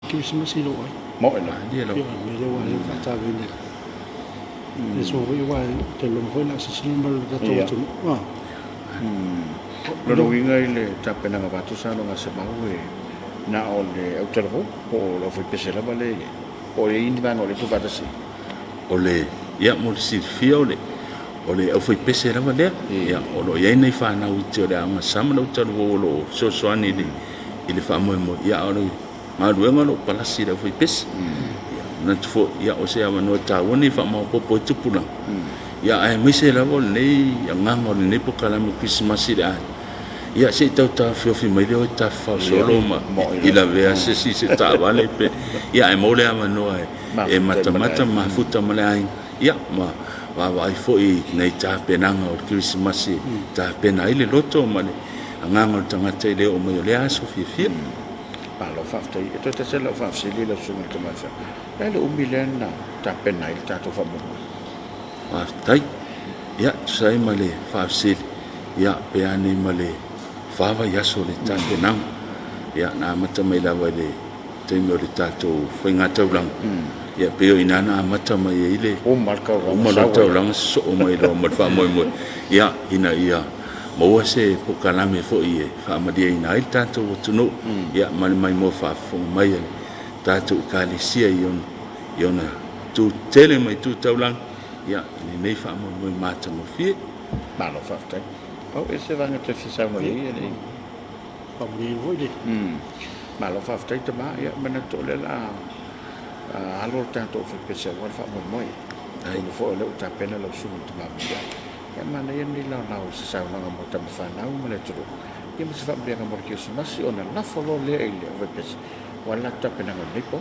Christmas i lo ai. Mo ela. Dia lo. Me le wa le ta vende. Le so we wa te lo mo na se sino mal da to tu. Wa. Lo winga ile tapena nga batu sa nga se mau e na o le au tele o lo foi pesela vale o le indi bang o le tu vata si. O le ia mo si fia o le au foi pese la vale ia o lo ia nei fa na uti o le anga sama na uti o lo so so ani ni ile fa mo ia o ma duenga lo palasi da foi pese ia na tu ia o se ama no ta woni fa mo popo tupula ia ai mi se la vol nei ia nganga le nei pokala mo Christmas ida ia se tau ta fi mai o ta fa solo ma ila vea se si se ta vale pe ia ai mo le ama no e mata ma futa ma le ai ia ma wa ai foi nei ta penanga o Christmas ta pena ile loto ma le nganga tanga te le o mo le aso fi pa lo fa te to te se lo fa se le lo su mo ma fa le umilena ta pena il ta to fa mo a tai ia sai ma le fa se ia pe ani ma le fa va ia so le ta penanga ia na mata mai la va le te mo le ta to foi ngata ulang ia pe ina na mata mai ile o marka o malata ulang so mai lo mo fa mo ia ina ia mo se po kalame fo ie fa ma dia ina il tanto tuno ia mai mo fa fo mai ta tu kalisia iona tu tele mai tu taulang ia ni nei fa mo mata mo fi ma lo fa te o ese vanga te fi sa mo ia ni Pa ni voi de. ma lo fa te ma ia mena to le la alo tanto fa pese wa fa mo moi ai no fo le ta pena lo su tu ma ia e mana ia ni la sa na mo ta fa na mo le tu ia mo se fa bia mo ke su masi ona la fo lo le ile o pese wala ta pena mo ni po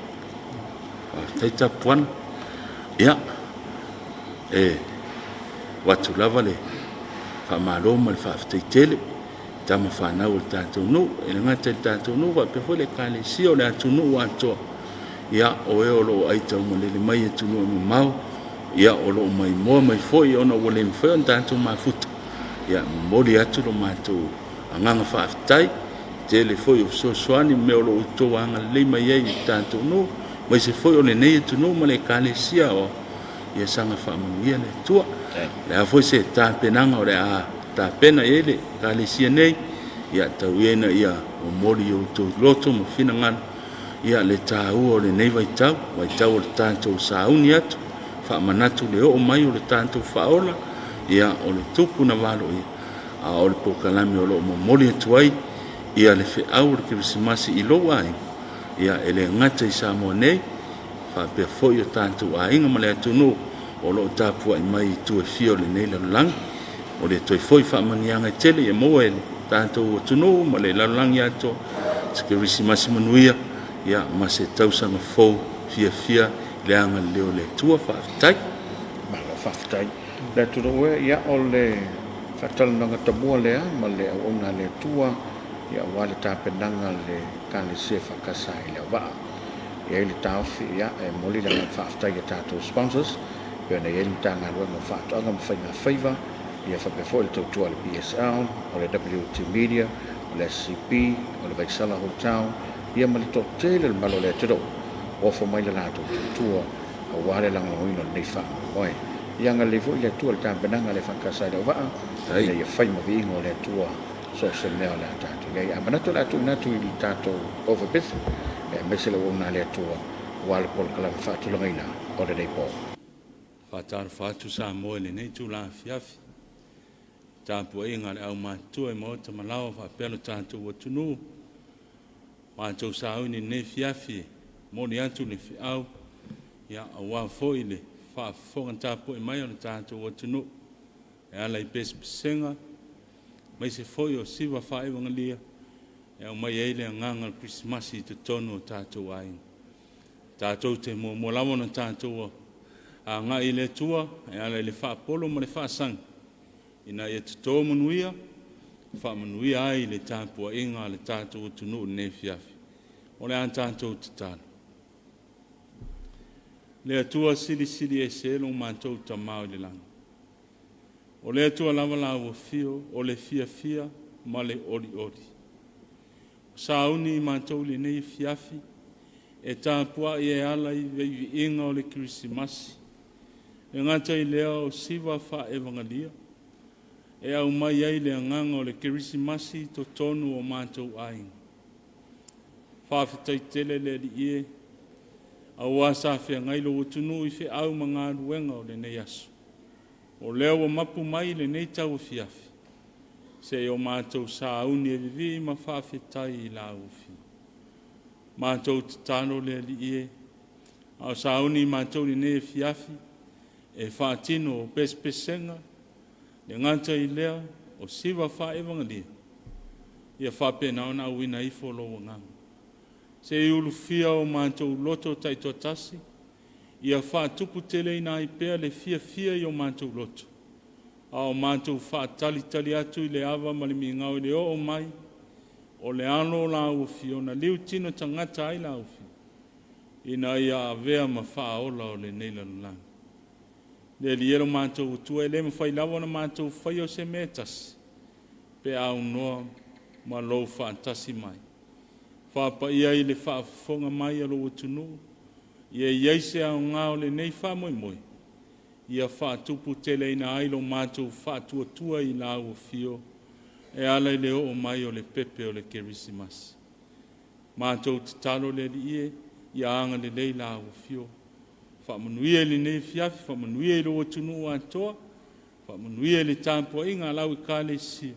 tai ta puan ia watu lava le fa malo mal fa te tele tama fa na o tanto no e nga te tanto no va pe fo le kale si o le atu no wa to ia o e o lo ai tau mo le mai e tu no mau ia o lo mai mo mai foi ona o le foi tanto ma futa ia mo le atu lo ma tu anga fa tai tele foi o so soani me o lo to anga le mai e tanto no mai se foi o le nei tu no mo le kale si o ia sanga fa mo ia le tua le foi se ta penanga o le a ta pena ele kale si nei ia tau ena ia o mori o to loto mo fina ngana ia le tau o le nei vai tau o le tanto sauni atu fa manatu le o mai o le tanto faola ia o le tupu na valo ia a o le pokalami o lo mo moli atu ai ia le fe au le Christmas i lo ai ia ele ngata i sa mo nei fa pe foi o tanto ai nga male atu no o lo tapu ai mai tu e fio le nei la lang o le toi foi fa manianga tele e mo ele tanto o tuno male la lang ia to se Christmas manuia ia ma se tausanga fo fia le anga leo le tua fa tai ma lo fa tai le tu do ia o le fatal nga tabua le ma le o na le tua ia wale ta penanga le kale se fa kasai le va ia le ta fi ia e moli le fa tai ia ta to sponsors ia na ia ta nga lo mo fa to nga mo fa na favor ia fa pe fo le tu le PSL o le WT Media o le SCP o le Vaisala Hotel ia ma le totele le malo le tiro o fo mai le lato tua a wale lang no ino nei fa oi ia nga le vo le tua le tampenanga le fakasa le va ia fai mo vingo le tua so se me la tato ia amana to la tu na tu il tato over bit e mese le ona le tua wale pol kala fa tu lo ina o le nei po fa tar fa tu sa mo le nei tu la fiafi tapu inga le au ma tu e mo ta malao fa pelo tanto o tunu ma tau sau ni ne fiafi mo ni atu ni fiau ia awa foi le fa fonga tapu e mai ona tanto o tunu e ala i pes senga mai se foi o siva fa e wangalia e o mai ele nganga Christmas i te tonu tato ai tato te mo lawo na tato a nga ile tua e ala le fa polo mo le fa sang ina ia te tō manuia, wha manuia ai le tāpua inga le tātou tunu ne fiafi. O le an tātou te tāna. Le atua siri e se long mātou ta mau le langa. O le atua lava la ua fio, o le fia ma le ori. Sa uni mātou le nei fiafi, e tāpua i e ala i vei inga o le Krisimasi. E ngata i lea o siwa wha evangalia. E au mai ai le anganga o le Krisimasi to tonu o mātou ainga. Whawhitai tele le li ie. Au asa whea ngailo o tunu i whi au mga ruenga o le nei asu. O leo o mapu mai le nei tau fiafi. Se o mātou sa auni e vivi ma whawhitai i la ufi. Mātou te tano le li ie. Au sa auni mātou li nei fiafi. E whaatino o pespesenga. Le nganta i lea o siwa wha evangalia. Ia whapena ona uina i folo o nganga. Se ulu fia o mātou loto taito tasi. Ia whaatupu tele ina i pea le fia i o mātou loto. A o mātou whaatali atu i le awa malimi ngau i le o mai. O le ano la ufi o na liu tino tangata ai la ufi. Ina ia avea ma whaola o le neila lulang. Le lielo mātou utua e le mawhai lawa na mātou whai o se metas. Pe au noa ma lou whaatasi mai. Whapa ia i le whaafonga mai alo o tunu. Ia iaise au ngā o le nei wha moi. Ia whaatupu tele ina ailo mātou whaatuatua i la o fio. E ala i le o mai o le pepe o le Krisimasi. Mātou te talo le li ie. Ia anga le lei la o fio. Whamanuia li nei fiafi, whamanuia i lo tunu o atoa. Whamanuia li tāpua inga lau i kāle si.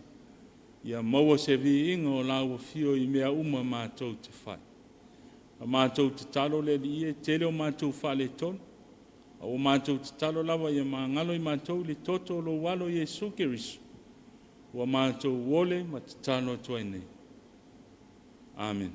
Ia maua se vi inga o lau o fio i mea uma mātou te whai. A mātou te talo le li ie, tele o mātou whale tonu. A o mātou te talo lawa ia mā ngalo i mātou li toto lo walo Jesu Kerisu. Ua mātou wole ma te talo tua nei. Amen.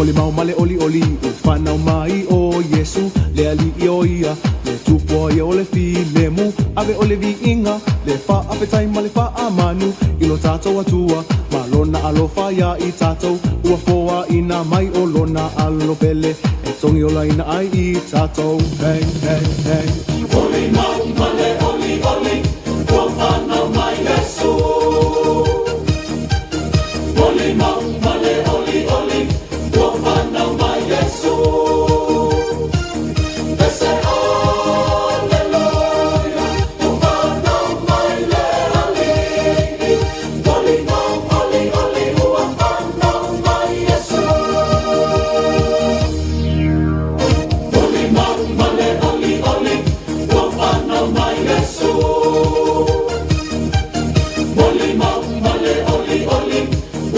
Mole mau male oli oli ufana mai o Yesu le ali o ia le tupo ia o le fi le mu ave o le vi inga le fa apetai male fa amanu ilo tato atua malona alofa ya i tato ua foa ina mai o lona alo pele e tongi o la ina ai i tato hey hey hey Oli mau male oli oli ufana mai Yesu Oli mau male oli oli ufana mai Yesu Ese aleluia ufana mai le ali Oli mau oli oli ufana mai Yesu Oli mau male oli oli ufana mai Yesu Oli mau male oli oli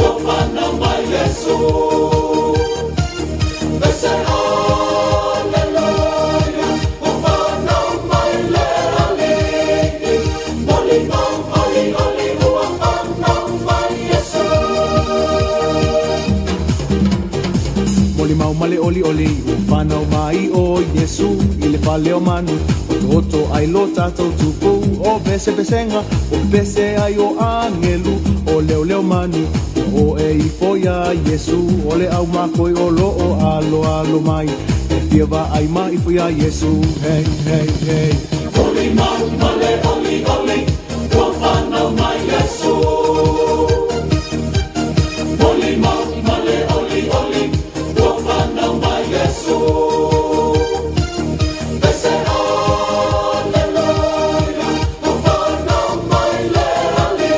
ufana mai Yesu Ese aleluia ufana mai le ali Oli mau oli oli ufana mai Yesu Moli mau male oli oli ufana mai o Yesu ile fale o manu o toto ai lo tato tupu o bese besenga o bese ai o angelu o leo leo manu o e i foia Yesu o le au makoi o lo o alo mai e fiava ai mai foia Yesu hey hey hey Oli mau male oli oli ufana mai Yesu Oli mau male oli oli ufana mai Yesu Ese aleluia ufana mai le ali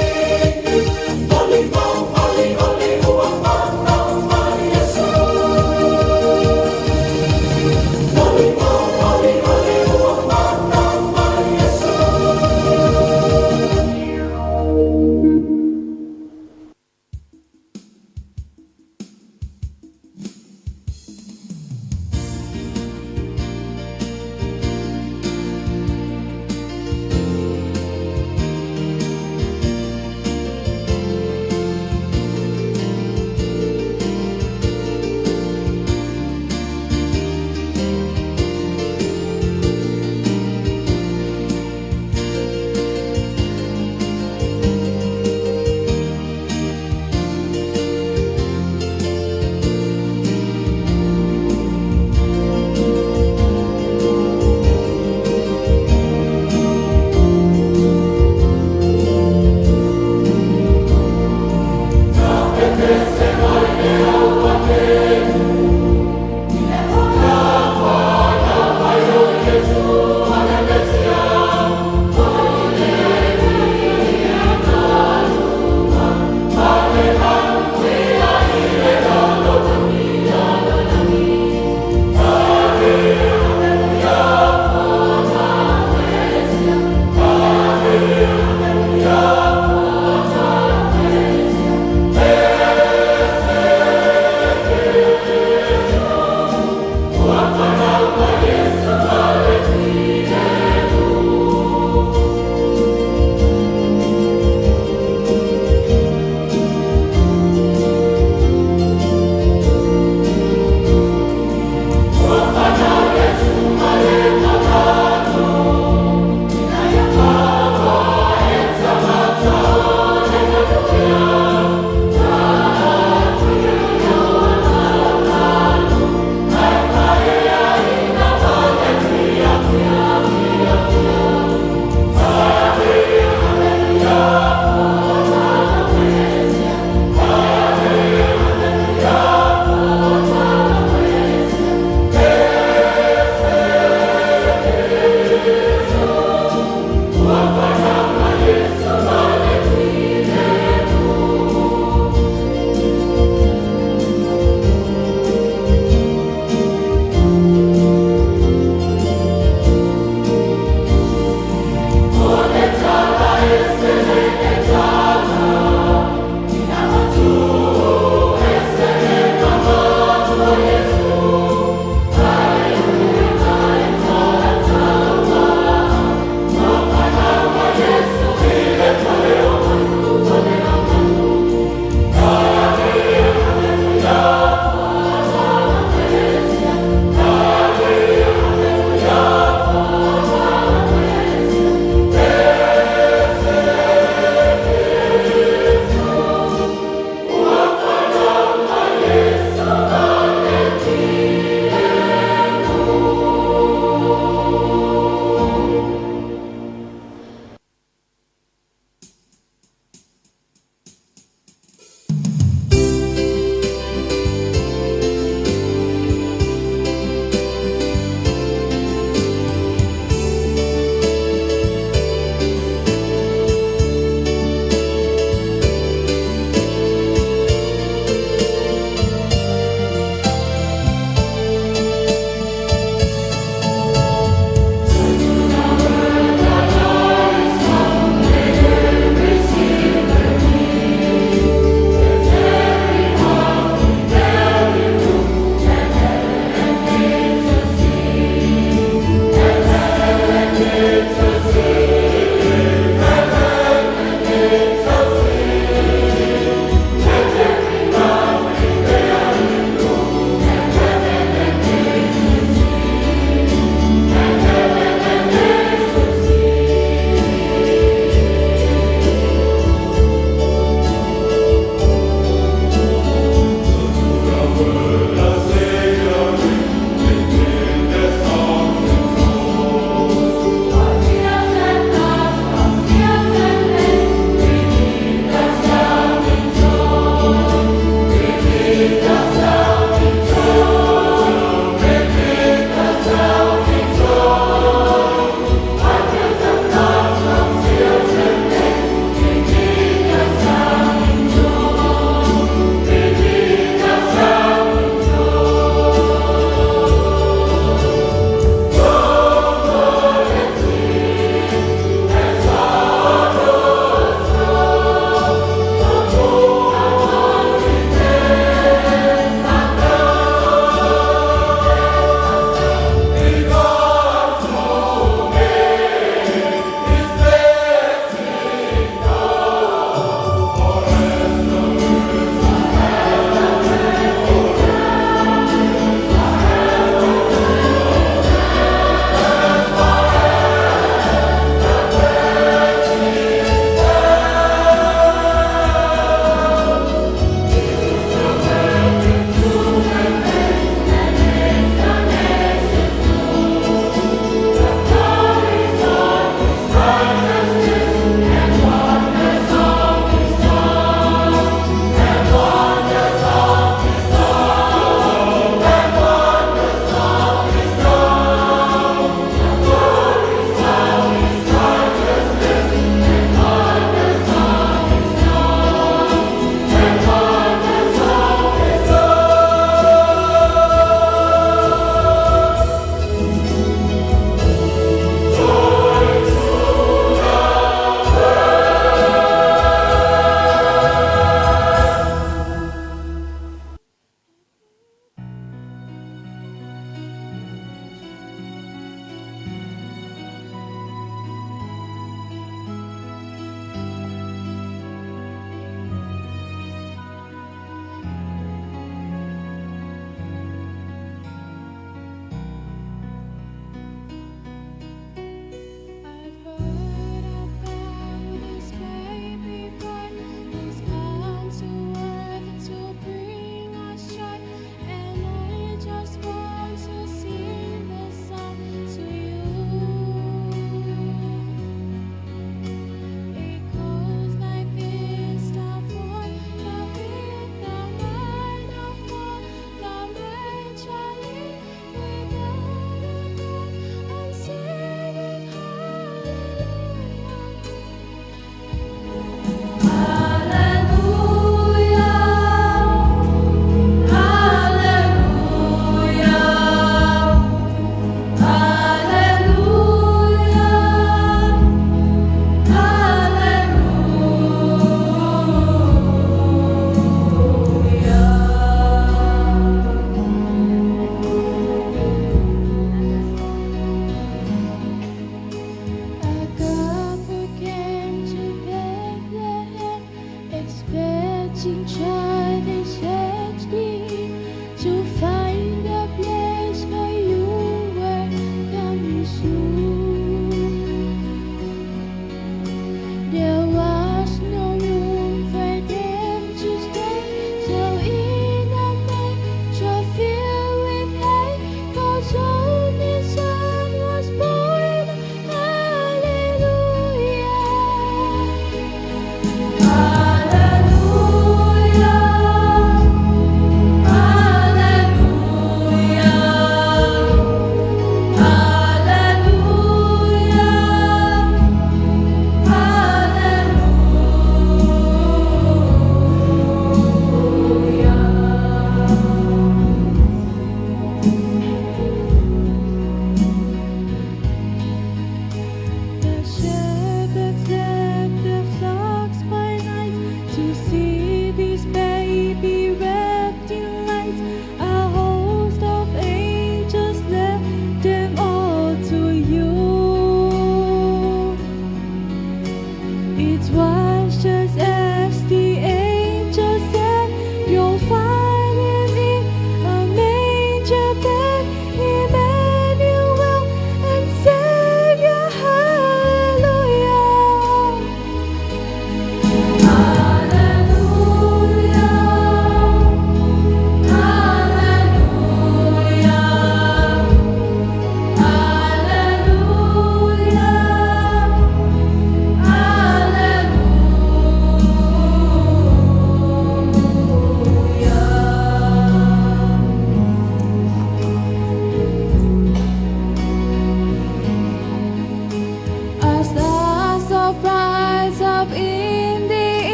Oli mau oli oli ufana mai Yesu Oli mau oli oli ufana mai Yesu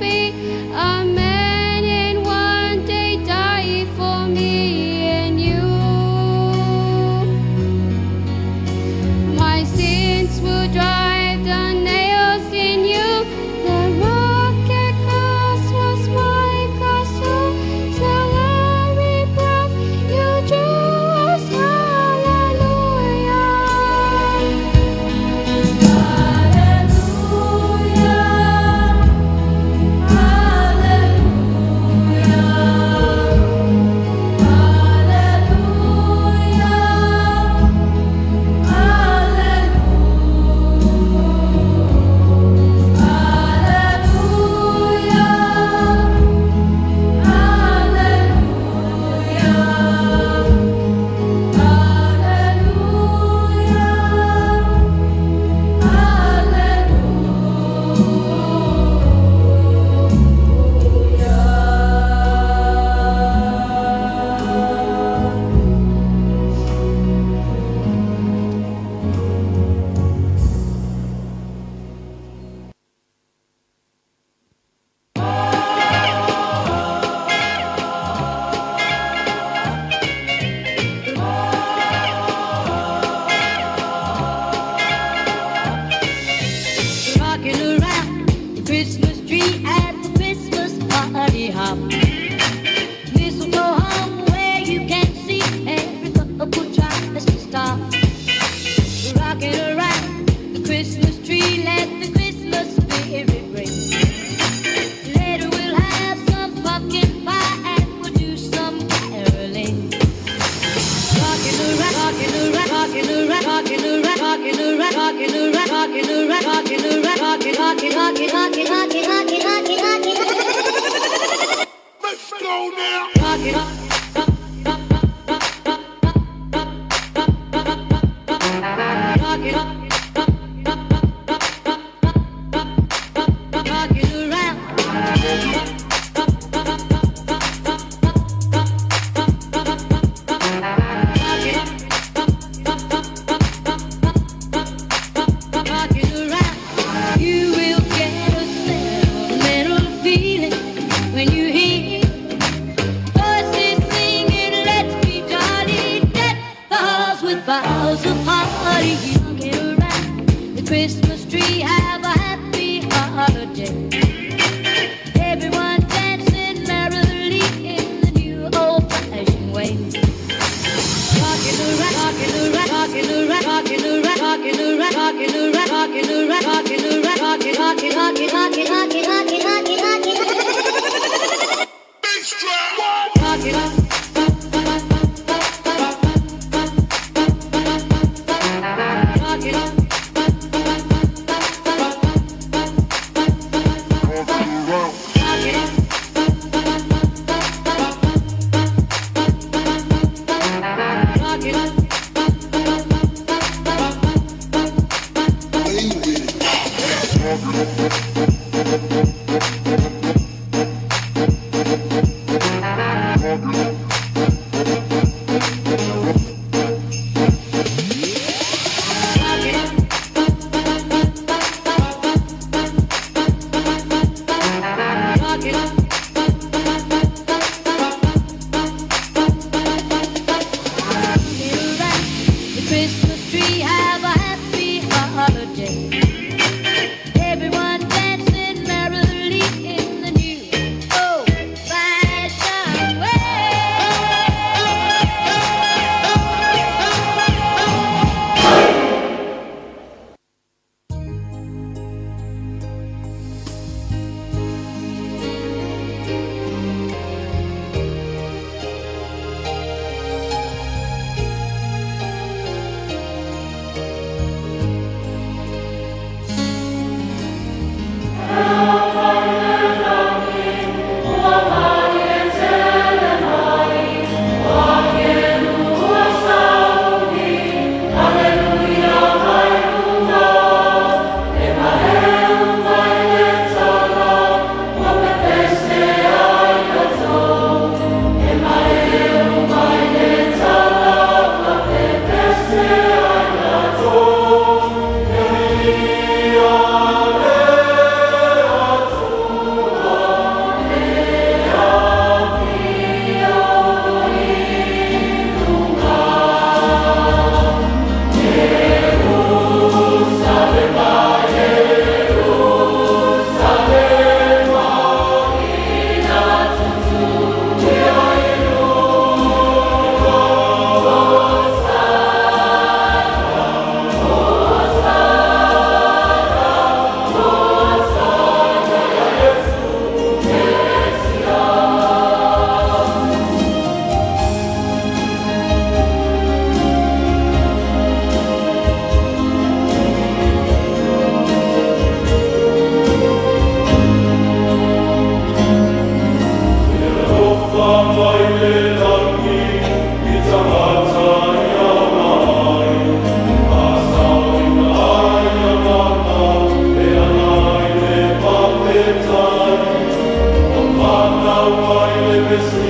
me, a man in one day died for me and you. My sins will drive the nails in you. The rocket cross was my castle. Till every breath you drew us, hallelujah. Rocking around the Christmas tree at the Christmas party hop. Mistletoe hung where you can see every couple tries to stop. Rocking around the Christmas tree, let the Christmas spirit ring. Later we'll have some pumpkin pie and we'll do some caroling. Rocking around, rocking around, rocking around, rocking around, rocking around, rocking around, rocking around, rocking around, rocking, rocking, rocking, rocking, rocking, rocking, rocking, rocking. Let's go now. Rocking, rocking, rocking around. Rocking around. You will get a sentimental feeling when you hear voices singing, "Let's be jolly," deck the halls with boughs of holly. Rocking around the Christmas tree, have a happy holiday. Everyone dancing merrily in the new old-fashioned way. Rocking around, rocking around, rocking around, rocking around, rocking around, rocking around, rocking around, rocking around, rocking, rocking, rocking, rocking, rocking, rocking, rocking, rocking. Bass drum. Rocking up. Rocking up. Rocking up. Rocking up. Rocking up. Rocking up. Around the Christmas tree, have a happy holiday. Everyone dancing merrily in Jerusalem,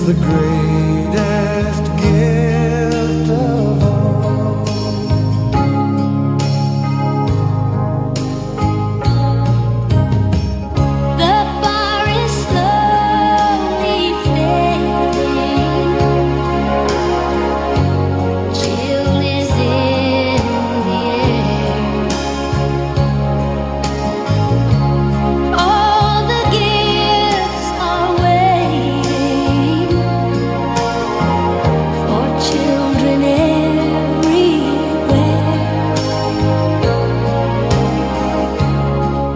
the greatest gift of all. The fire is slowly fading. Chill is in the air. All the gifts are waiting for children everywhere.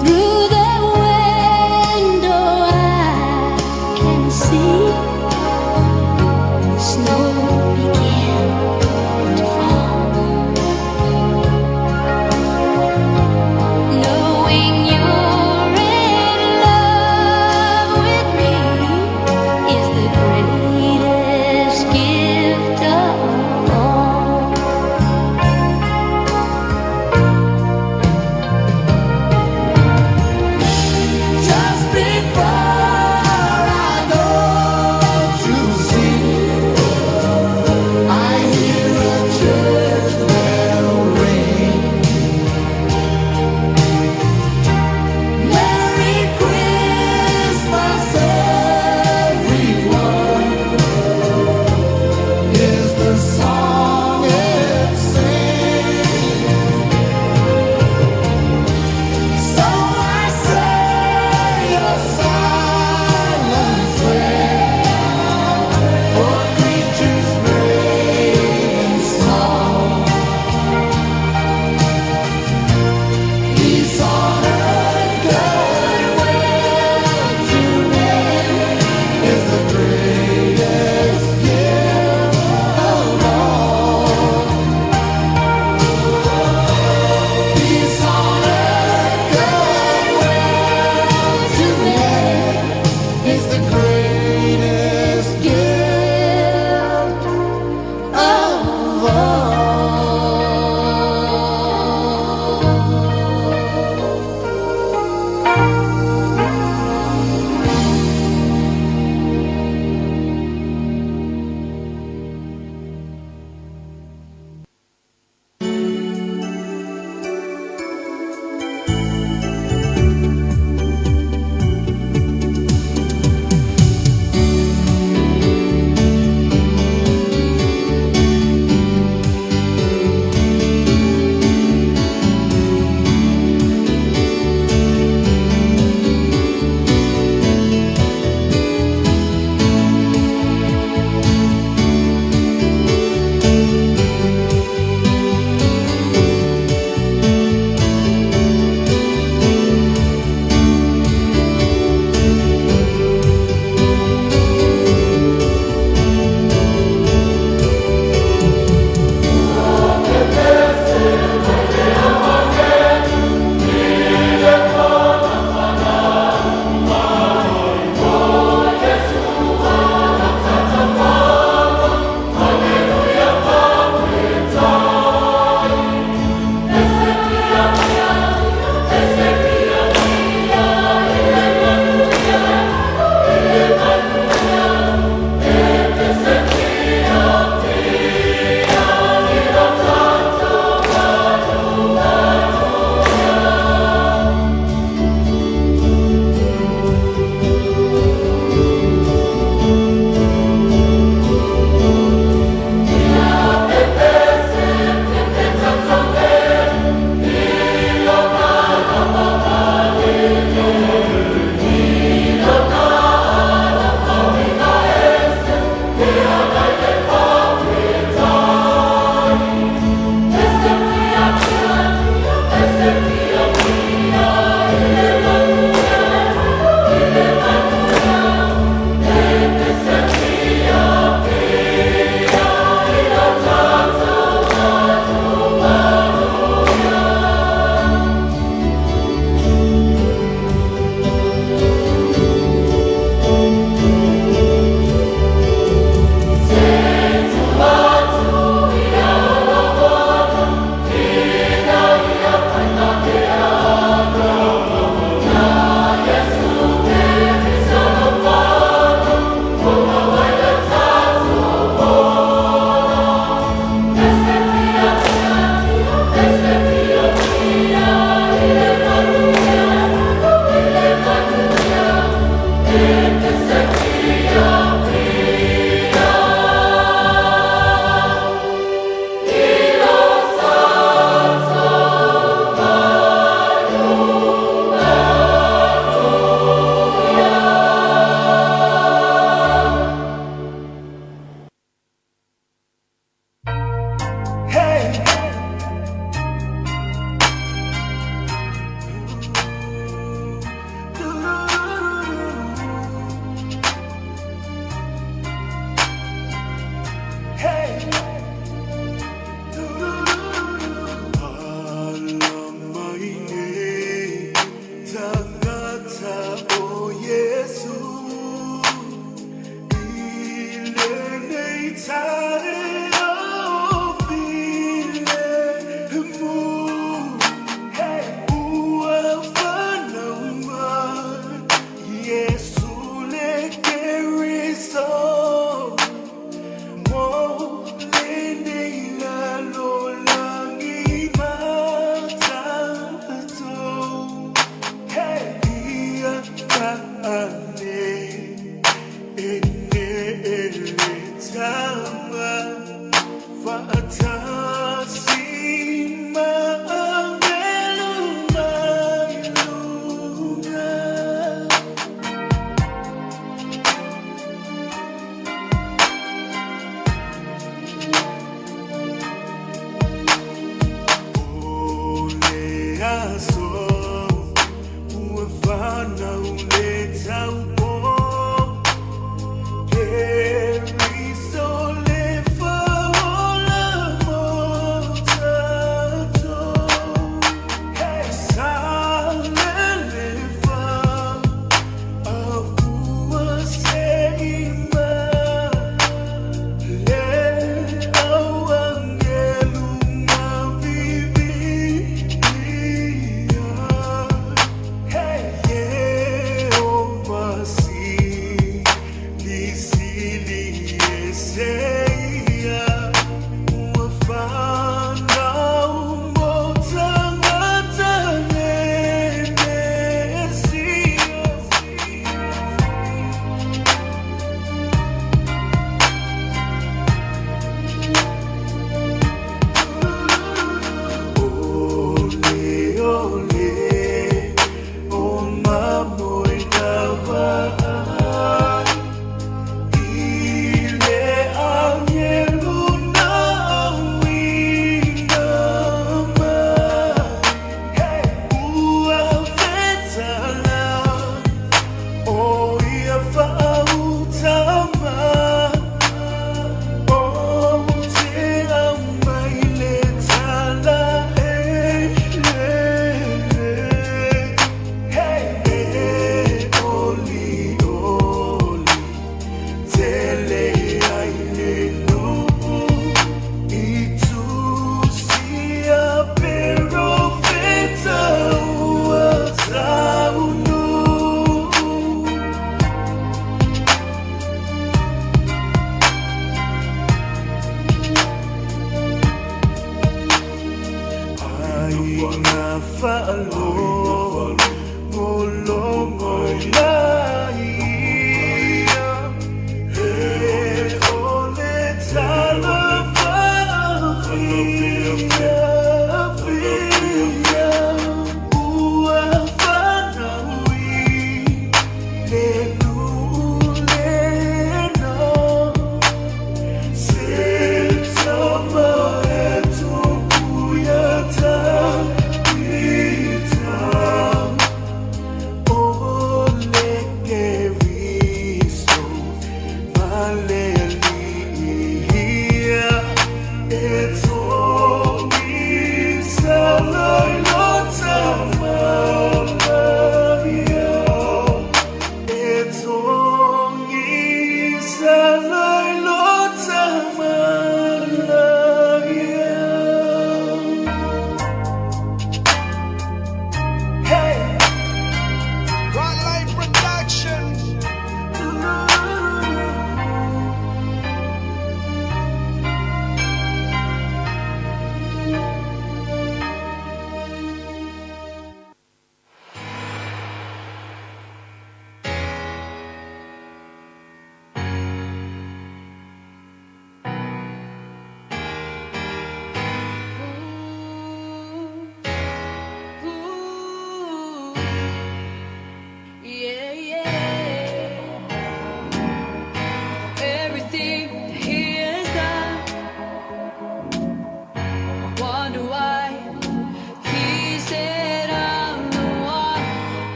Through the window I can see snow begin to fall. Knowing you're in love with me is the greatest gift of all. Just before I go,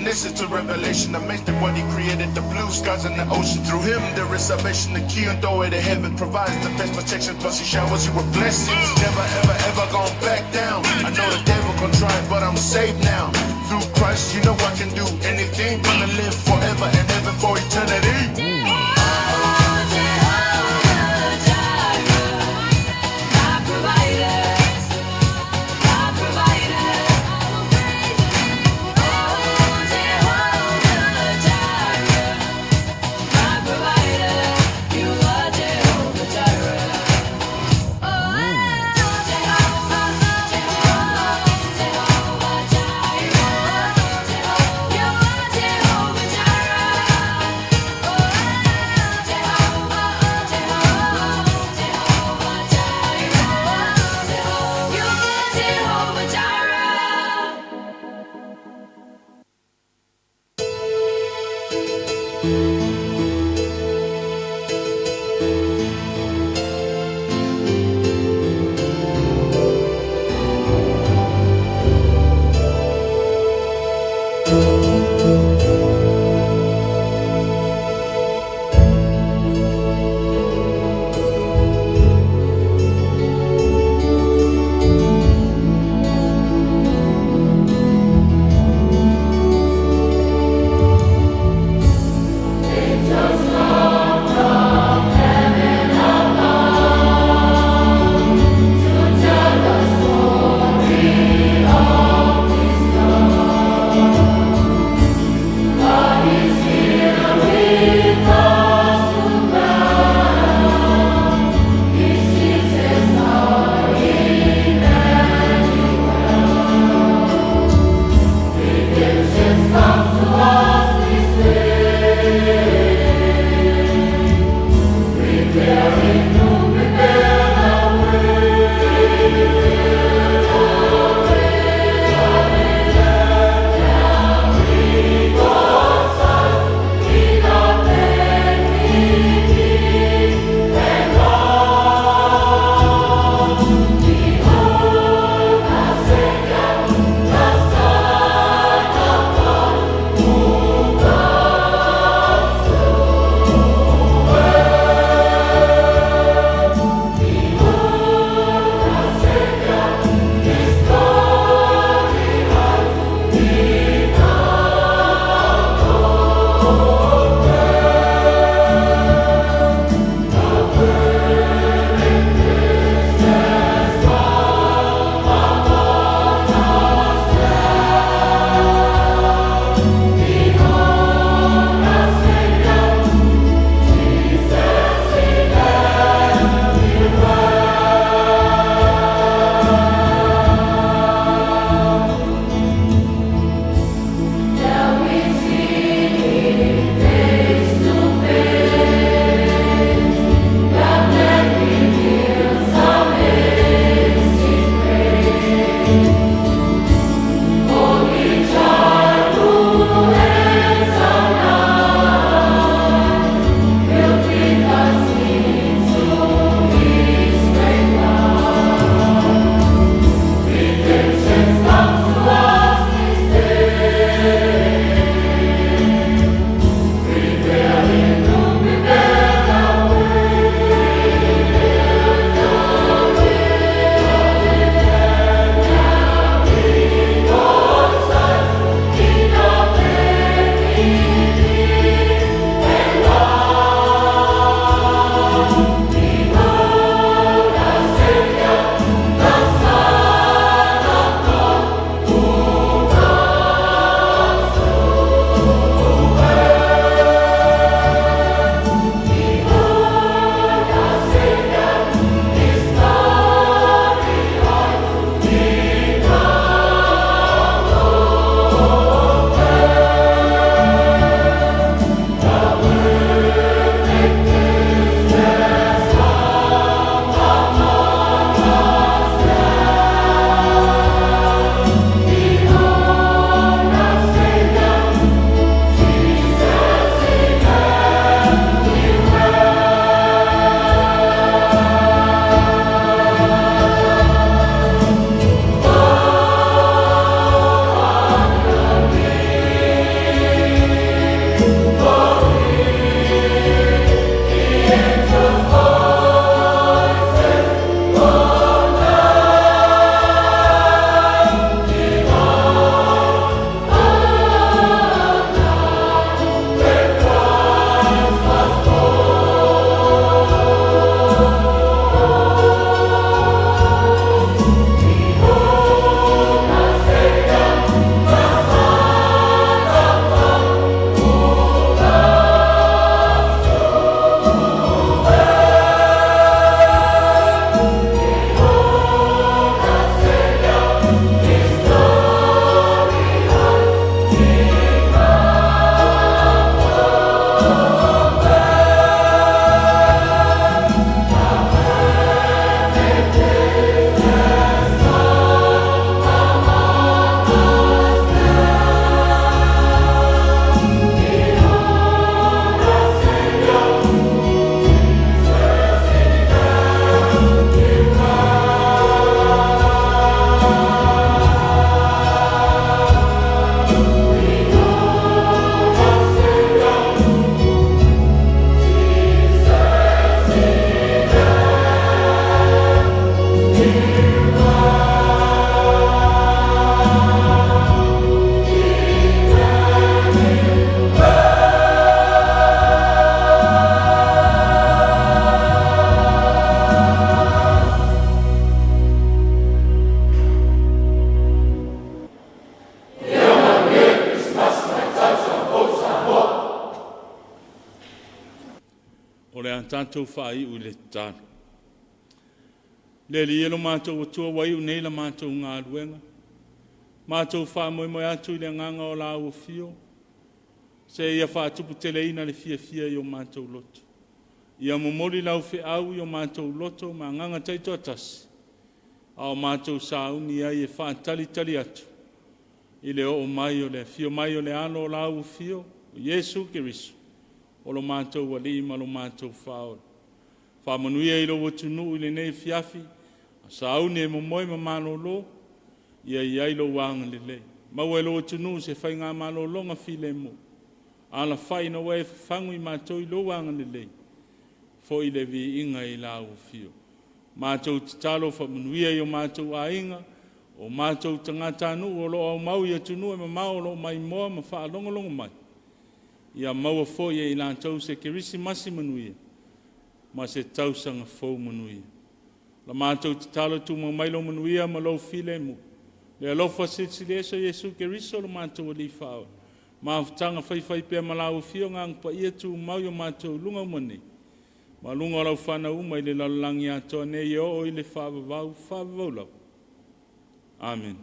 listen to revelation. Amazing what he created, the blue skies and the ocean. Through him there is salvation, the key and doorway to heaven. Provides the best protection, plus he showers you with blessings. Never ever ever gonna back down. I know the devil gon' try, but I'm saved now. Through Christ, you know I can do anything. Gonna live forever and ever for eternity. tātou whai u le tāna. Le li elo mātou o tua wai u nei la mātou ngā ruenga. Mātou wha moe moe atu i le nganga o la o fio. Se ia wha tupu teleina le fia i o mātou loto. Ia momori lau whi au i o mātou loto ma nganga taito atasi. A o mātou sauni ai e wha tali atu. I le o mai o le fio mai o le ano o la o fio. O Yesu Kirisu. O lo mātou wali ma lo mātou whaore. Wha manuia i lo watunu i le nei fiafi. A sauni e momoe ma mano lo. Ia iai lo wanga le le. Mau e lo watunu se whai ngā malo longa file mo. Ala whai na wai whangu i mātou i lo wanga le le. Fo i le vi inga i la o fio. Mātou talo wha manuia i o mātou a inga. O mātou tangata anu o lo au mau i atunu e ma mau lo mai moa ma wha longa mai. Ia maua fo i lātou se kerisi masi manuia. Ma se tausanga fo manuia. La mātou te talo tu ma mailo manuia ma lo file mu. Le alofa se sileso Yesu keriso lo mātou li whao. Ma tanga whai pia malau fio ngang pa ia tu mau yo mātou lunga mani. Ma lunga lau whana umai le lalangi atoa ne i o i le whava vau lau. Amen.